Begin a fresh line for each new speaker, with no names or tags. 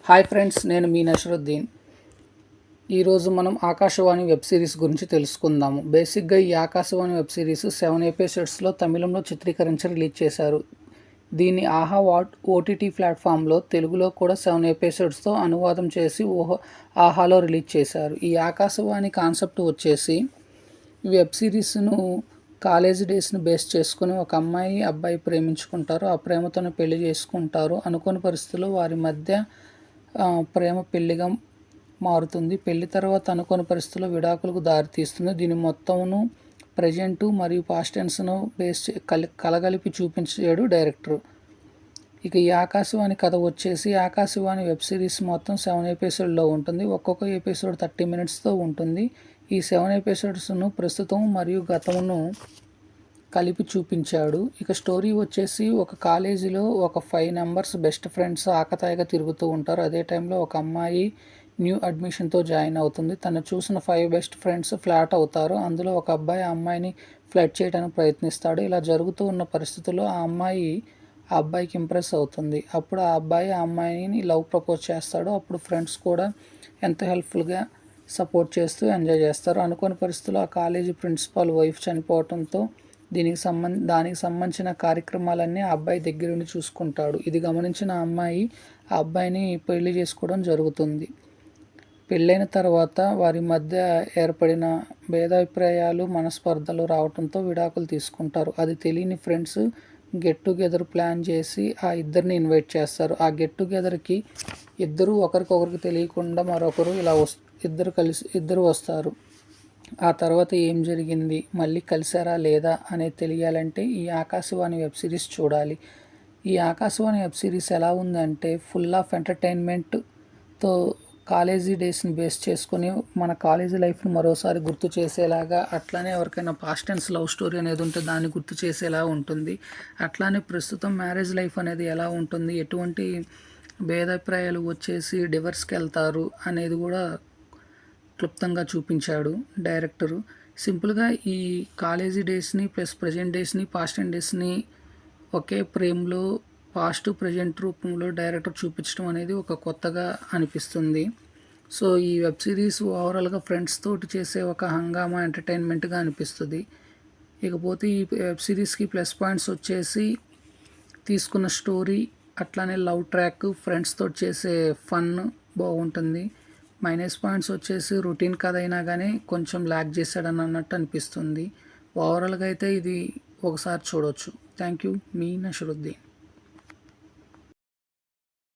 Hi friends, నేను మీ నషరుద్దీన్. ఈరోజు మనం ఆకాశవాణి వెబ్ సిరీస్ గురించి తెలుసుకుందాము. బేసిక్గా ఈ ఆకాశవాణి వెబ్ సిరీస్ 7 ఎపిసోడ్స్లో తమిళంలో చిత్రీకరించి రిలీజ్ చేశారు. దీన్ని ఆహా ఓటీటీ ప్లాట్ఫామ్లో తెలుగులో కూడా 7 ఎపిసోడ్స్తో అనువాదం చేసి ఆహాలో రిలీజ్ చేశారు. ఈ ఆకాశవాణి కాన్సెప్ట్ వచ్చేసి వెబ్ సిరీస్ను కాలేజ్ డేస్ని బేస్ చేసుకుని ఒక అమ్మాయి అబ్బాయి ప్రేమించుకుంటారు. ఆ ప్రేమతోనే పెళ్లి చేసుకుంటారు. అనుకోని పరిస్థితుల్లో వారి మధ్య ప్రేమ పెళ్లిగా మారుతుంది. పెళ్లి తర్వాత అనుకోని పరిస్థితుల్లో విడాకులకు దారితీస్తుంది. దీని మొత్తమును ప్రజెంటు మరియు పాస్ట్ టెన్స్ను బేస్ కలగలిపి చూపించాడు డైరెక్టర్. ఇక ఈ ఆకాశవాణి కథ వచ్చేసి ఆకాశవాణి వెబ్ సిరీస్ మొత్తం 7 ఎపిసోడ్లో ఉంటుంది. ఒక్కొక్క ఎపిసోడ్ 30 మినిట్స్తో ఉంటుంది. ఈ 7 ఎపిసోడ్స్ను ప్రస్తుతం మరియు గతమును కలిపి చూపించాడు. ఇక స్టోరీ వచ్చేసి ఒక కాలేజీలో ఒక 5 మెంబర్స్ బెస్ట్ ఫ్రెండ్స్ ఆకతాయిగా తిరుగుతూ ఉంటారు. అదే టైంలో ఒక అమ్మాయి న్యూ అడ్మిషన్తో జాయిన్ అవుతుంది. తను చూసిన 5 బెస్ట్ ఫ్రెండ్స్ ఫ్లాట్ అవుతారు. అందులో ఒక అబ్బాయి ఆ అమ్మాయిని ఫ్లర్ట్ చేయడానికి ప్రయత్నిస్తాడు. ఇలా జరుగుతూ ఉన్న పరిస్థితుల్లో ఆ అమ్మాయి ఆ అబ్బాయికి ఇంప్రెస్ అవుతుంది. అప్పుడు ఆ అబ్బాయి ఆ అమ్మాయిని లవ్ ప్రపోజ్ చేస్తాడు. అప్పుడు ఫ్రెండ్స్ కూడా ఎంతో హెల్ప్ఫుల్గా సపోర్ట్ చేస్తూ ఎంజాయ్ చేస్తారు. అనుకోని పరిస్థితుల్లో ఆ కాలేజీ ప్రిన్సిపాల్ వైఫ్ చనిపోవడంతో దానికి సంబంధించిన కార్యక్రమాలన్నీ ఆ అబ్బాయి దగ్గరుండి చూసుకుంటాడు. ఇది గమనించిన అమ్మాయి ఆ అబ్బాయిని పెళ్లి చేసుకోవడం జరుగుతుంది. పెళ్ళైన తర్వాత వారి మధ్య ఏర్పడిన భేదాభిప్రాయాలు మనస్పర్ధలు రావడంతో విడాకులు తీసుకుంటారు. అది తెలియని ఫ్రెండ్స్ గెట్ టుగెదర్ ప్లాన్ చేసి ఆ ఇద్దరిని ఇన్వైట్ చేస్తారు. ఆ గెట్ టుగెదర్కి ఇద్దరు ఒకరికొకరికి తెలియకుండా మరొకరు ఇద్దరు వస్తారు. ఆ తర్వాత ఏం జరిగింది, మళ్ళీ కలిసారా లేదా అనేది తెలియాలంటే ఈ ఆకాశవాణి వెబ్ సిరీస్ చూడాలి. ఈ ఆకాశవాణి వెబ్ సిరీస్ ఎలా ఉందంటే ఫుల్ ఆఫ్ ఎంటర్టైన్మెంట్తో కాలేజీ డేస్ని బేస్ చేసుకొని మన కాలేజీ లైఫ్ని మరోసారి గుర్తు చేసేలాగా, అట్లానే ఎవరికైనా పాస్ట్ టెన్స్ లవ్ స్టోరీ అనేది ఉంటే దాన్ని గుర్తు చేసేలా ఉంటుంది. అట్లానే ప్రస్తుతం మ్యారేజ్ లైఫ్ అనేది ఎలా ఉంటుంది, ఎటువంటి భేదాభిప్రాయాలు వచ్చేసి డివర్స్కి వెళ్తారు అనేది కూడా క్లుప్తంగా చూపించాడు డైరెక్టరు. సింపుల్గా ఈ కాలేజీ డేస్ని ప్లస్ ప్రజెంట్ డేస్ని పాస్ట్ అండ్ డేస్ని ఒకే ఫ్రేమ్లో పాస్ట్ ప్రజెంట్ రూపంలో డైరెక్టర్ చూపించడం అనేది ఒక కొత్తగా అనిపిస్తుంది. సో ఈ వెబ్ సిరీస్ ఓవరాల్గా ఫ్రెండ్స్ తోటి చేసే ఒక హంగామా ఎంటర్టైన్మెంట్గా అనిపిస్తుంది. ఇకపోతే ఈ వెబ్ సిరీస్కి ప్లస్ పాయింట్స్ వచ్చేసి తీసుకున్న స్టోరీ, అట్లానే లవ్ ట్రాక్, ఫ్రెండ్స్ తోటి చేసే ఫన్ బాగుంటుంది. మైనస్ పాయింట్స్ వచ్చేసి రొటీన్ కథ అయినా కానీ కొంచెం ల్యాక్ చేశాడని అన్నట్టు అనిపిస్తుంది. ఓవరాల్గా అయితే ఇది ఒకసారి చూడవచ్చు. థ్యాంక్ యూ, మీ నషరుద్దీన్.